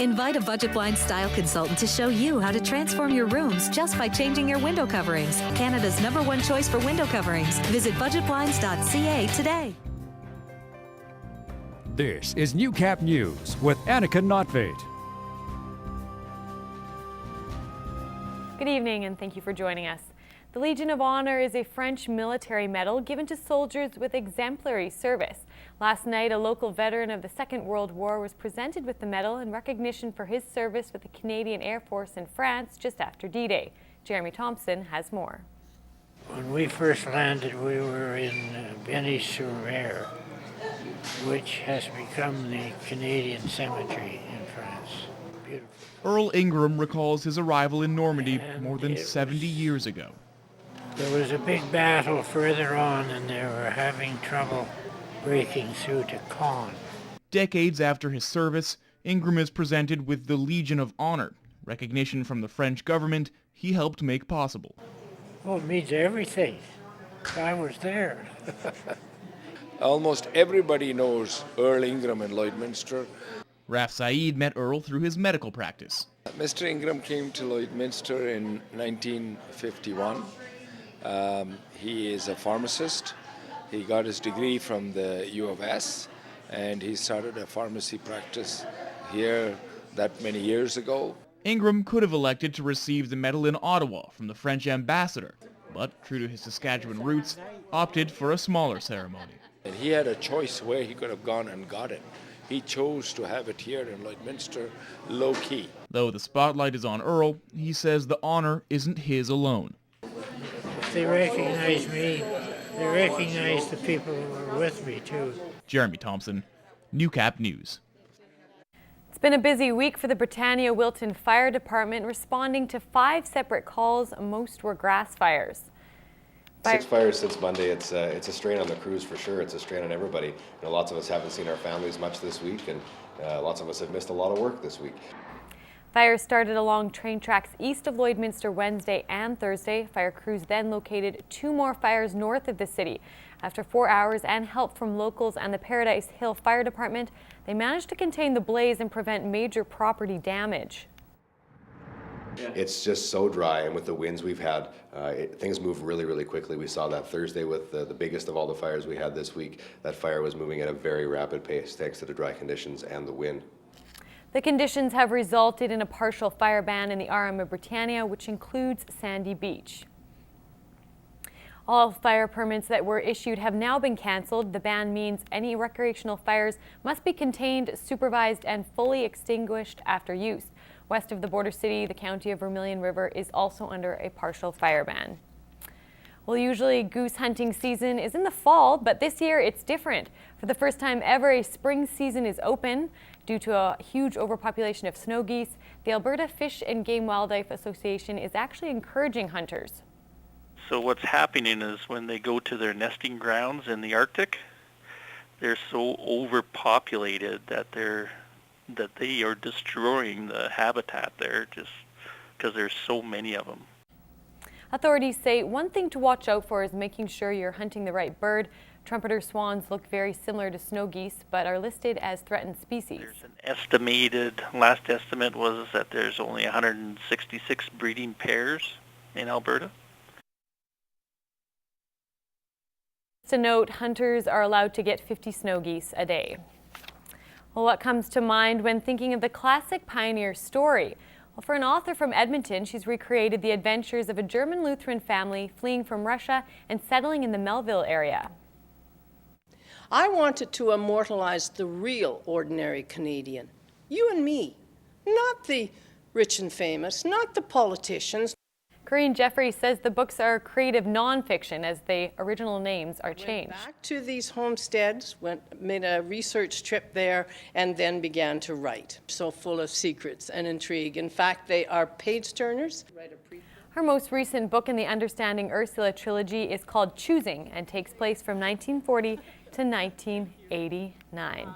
Invite a Budget Blinds style consultant to show you how to transform your rooms just by changing your window coverings. Canada's #1 choice for window coverings. Visit budgetblinds.ca today. This is Newcap News with Annika Notveit. Good evening and thank you for joining us. The Legion of Honor is a French military medal given to soldiers with exemplary service. Last night, a local veteran of the Second World War was presented with the medal in recognition for his service with the Canadian Air Force in France just after D-Day. Jeremy Thompson has more. When we first landed, we were in Benny-sur-Mer, which has become the Canadian cemetery in France. Beautiful. Earl Ingram recalls his arrival in Normandy more than 70 years ago. There was a big battle further on, and they were having trouble breaking through to Caen. Decades after his service, Ingram is presented with the Legion of Honor, recognition from the French government he helped make possible. Oh, it means everything. I was there. Almost everybody knows Earl Ingram in Lloydminster. Raf Saeed met Earl through his medical practice. Mr. Ingram came to Lloydminster in 1951. He is a pharmacist. He got his degree from the U of S, and he started a pharmacy practice here that many years ago. Ingram could have elected to receive the medal in Ottawa from the French ambassador, but true to his Saskatchewan roots, opted for a smaller ceremony. And he had a choice where he could have gone and got it. He chose to have it here in Lloydminster, low-key. Though the spotlight is on Earl, he says the honor isn't his alone. If they recognize me, they recognize the people who were with me, too. Jeremy Thompson, Newcap News. It's been a busy week for the Britannia-Wilton Fire Department, responding to 5 separate calls. Most were grass fires. 6 fires since Monday. It's a strain on the crews for sure. It's a strain on everybody. You know, lots of us haven't seen our families much this week, and lots of us have missed a lot of work this week. Fires started along train tracks east of Lloydminster Wednesday and Thursday. Fire crews then located 2 more fires north of the city. After 4 hours and help from locals and the Paradise Hill Fire Department, they managed to contain the blaze and prevent major property damage. It's just so dry, and with the winds we've had, things move really, really quickly. We saw that Thursday with the biggest of all the fires we had this week. That fire was moving at a very rapid pace thanks to the dry conditions and the wind. The conditions have resulted in a partial fire ban in the RM of Britannia, which includes Sandy Beach. All fire permits that were issued have now been cancelled. The ban means any recreational fires must be contained, supervised, and fully extinguished after use. West of the border city, the county of Vermilion River is also under a partial fire ban. Well, usually goose hunting season is in the fall, but this year it's different. For the first time ever, a spring season is open. Due to a huge overpopulation of snow geese, the Alberta Fish and Game Wildlife Association is actually encouraging hunters. So what's happening is when they go to their nesting grounds in the Arctic, they're so overpopulated that they are destroying the habitat there just because there's so many of them. Authorities say one thing to watch out for is making sure you're hunting the right bird. Trumpeter swans look very similar to snow geese, but are listed as threatened species. There's an estimated, last estimate was that there's only 166 breeding pairs in Alberta. To note, hunters are allowed to get 50 snow geese a day. Well, what comes to mind when thinking of the classic pioneer story? Well, for an author from Edmonton, she's recreated the adventures of a German Lutheran family fleeing from Russia and settling in the Melville area. I wanted to immortalize the real ordinary Canadian, you and me, not the rich and famous, not the politicians. Corinne Jeffrey says the books are creative nonfiction as the original names are changed. Went back to these homesteads, made a research trip there, and then began to write. So full of secrets and intrigue. In fact, they are page turners. Her most recent book in the Understanding Ursula trilogy is called Choosing and takes place from 1940 to 1989.